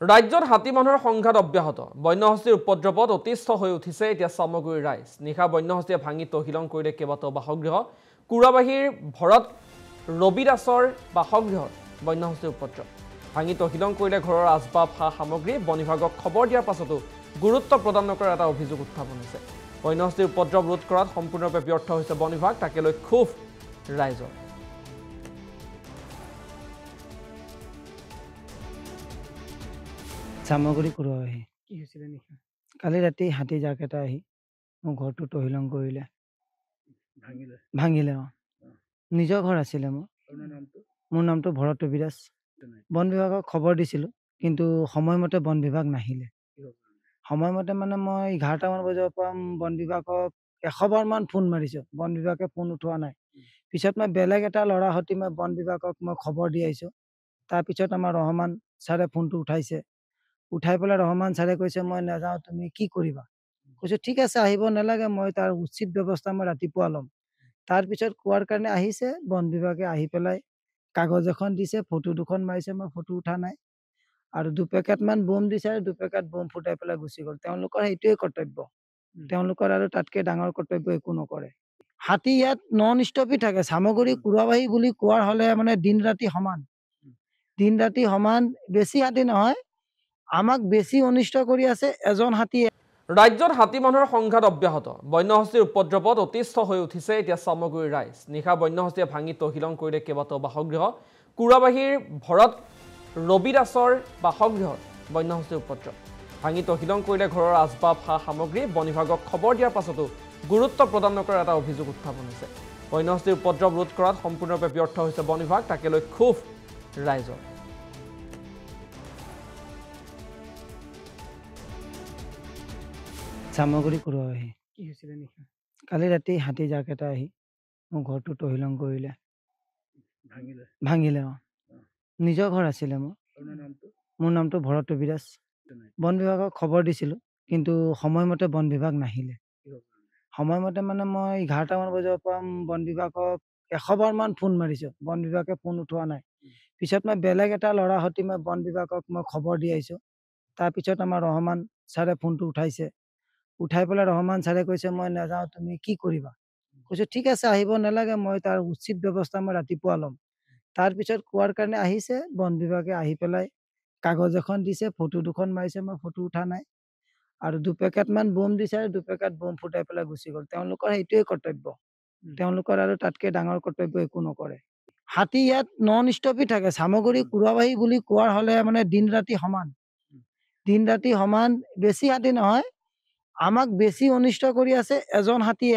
ৰাজ্যত হাতী মানুহৰ সংঘাত অব্যাহত বন্যহস্তীৰ উপদ্ৰৱত অতিষ্ঠ হৈ উঠিছে এতিয়া সামগ্ৰীৰ ৰাইজ নিশা বন্যহস্তীয়ে ভাঙি তহিলং কৰিলে কেইবাটাও বাসগৃহ কুৰাবাহীৰ ভৰত ৰবি দাসৰ বাসগৃহত বন্যহস্তীৰ উপদ্ৰৱ ভাঙি তহিলং কৰিলে ঘৰৰ আচবাব সা সামগ্ৰী বন বিভাগক খবৰ দিয়াৰ পাছতো গুৰুত্ব প্ৰদান নকৰাৰ এটা অভিযোগ উত্থাপন হৈছে বন্যহস্তীৰ উপদ্ৰৱ ৰোধ কৰাত সম্পূৰ্ণৰূপে ব্যৰ্থ হৈছে বন বিভাগ তাকে লৈ ক্ষোভ ৰাইজৰ সামগ্ৰী কুৰাবাহী কি হৈছিল নিশা কালি ৰাতি হাতী জাক এটা আহি মোৰ ঘৰটো তহিলং কৰিলে ভাঙিলে নিজৰ ঘৰ আছিলে মোৰ নামটো ভৰত ৰবি দাস বন বিভাগক খবৰ দিছিলোঁ কিন্তু সময়মতে বন বিভাগ নাহিলে সময়মতে মানে মই 11টামান বজাৰ পৰা বন বিভাগক 100বাৰমান ফোন মাৰিছোঁ বন বিভাগে ফোন উঠোৱা নাই পিছত মই বেলেগ এটা ল'ৰা সৈতে মই বন বিভাগক মই খবৰ দি আহিছোঁ তাৰপিছত আমাৰ ৰহমান ছাৰে ফোনটো উঠাইছে উঠাই পেলাই ৰহমান ছাৰে কৈছে মই নাযাওঁ তুমি কি কৰিবা কৈছোঁ ঠিক আছে আহিব নালাগে মই তাৰ উচিত ব্যৱস্থা মই ৰাতিপুৱা ল'ম তাৰপিছত কোৱাৰ কাৰণে আহিছে বন বিভাগে আহি পেলাই কাগজ এখন দিছে ফটো দুখন মাৰিছে মই ফটো উঠা নাই আৰু 2 পেকেটমান বোম দিছে আৰু 2 পেকেট বোম ফুটাই পেলাই গুচি গ'ল তেওঁলোকৰ সেইটোৱে কৰ্তব্য তেওঁলোকৰ আৰু তাতকৈ ডাঙৰ কৰ্তব্য একো নকৰে হাতী ইয়াত নন ষ্টপি থাকে সামগ্ৰী কুৰাবাহী বুলি কোৱাৰ হ'লে মানে দিন ৰাতি সমান বেছি হাতী নহয় আমাক বেছি অনিষ্ট কৰি আছে এজন হাতী ৰাজ্যত হাতী মানুহৰ সংঘাত অব্যাহত বন্যহস্তীৰ উপদ্ৰৱত অতিষ্ঠ হৈ উঠিছে এতিয়া সামগ্ৰীৰ ৰাইজ নিশা বন্যহস্তীয়ে ভাঙি তহিলং কৰিলে কেইবাটাও বাসগৃহ কুৰাবাহীৰ ভৰত ৰবি দাসৰ বাসগৃহত বন্যহস্তীৰ উপদ্ৰৱ ভাঙি তহিলং কৰিলে ঘৰৰ আচবাব সা সামগ্ৰী বন বিভাগক খবৰ দিয়াৰ পাছতো গুৰুত্ব প্ৰদান নকৰাৰ এটা অভিযোগ উত্থাপন হৈছে বন্যহস্তীৰ উপদ্ৰৱ ৰোধ কৰাত সম্পূৰ্ণৰূপে ব্যৰ্থ হৈছে বন বিভাগ তাকে লৈ ক্ষোভ ৰাইজৰ সামগ্ৰী কুৰাবাহী কি হৈছিল নিশা কালি ৰাতি হাতী জাক এটা আহি মোৰ ঘৰটো তহিলং কৰিলে ভাঙিলে নিজৰ ঘৰ আছিলে মোৰ নামটো ভৰত ৰবি দাস বন বিভাগক খবৰ দিছিলোঁ কিন্তু সময়মতে বন বিভাগ নাহিলে সময়মতে মানে মই 11টামান বজাৰ পৰা বন বিভাগক 100বাৰমান ফোন মাৰিছোঁ বন বিভাগে ফোন উঠোৱা নাই পিছত মই বেলেগ এটা ল'ৰা সৈতে মই বন বিভাগক মই খবৰ দি আহিছোঁ তাৰপিছত আমাৰ ৰহমান ছাৰে ফোনটো উঠাইছে উঠাই পেলাই ৰহমান ছাৰে কৈছে মই নাযাওঁ তুমি কি কৰিবা কৈছোঁ ঠিক আছে আহিব নালাগে মই তাৰ উচিত ব্যৱস্থা মই ৰাতিপুৱা ল'ম তাৰপিছত কোৱাৰ কাৰণে আহিছে বন বিভাগে আহি পেলাই কাগজ এখন দিছে ফটো দুখন মাৰিছে মই ফটো উঠা নাই আৰু 2 পেকেটমান বোম দিছে আৰু 2 পেকেট বোম ফুটাই পেলাই গুচি গ'ল তেওঁলোকৰ সেইটোৱে কৰ্তব্য তেওঁলোকৰ আৰু তাতকৈ ডাঙৰ কৰ্তব্য একো নকৰে হাতী ইয়াত নন ষ্টপি থাকে সামগ্ৰী কুৰাবাহী বুলি কোৱাৰ হ'লে মানে দিন ৰাতি সমান বেছি হাতী নহয় আমাক বেছি অনিষ্ট কৰি আছে এজন হাতী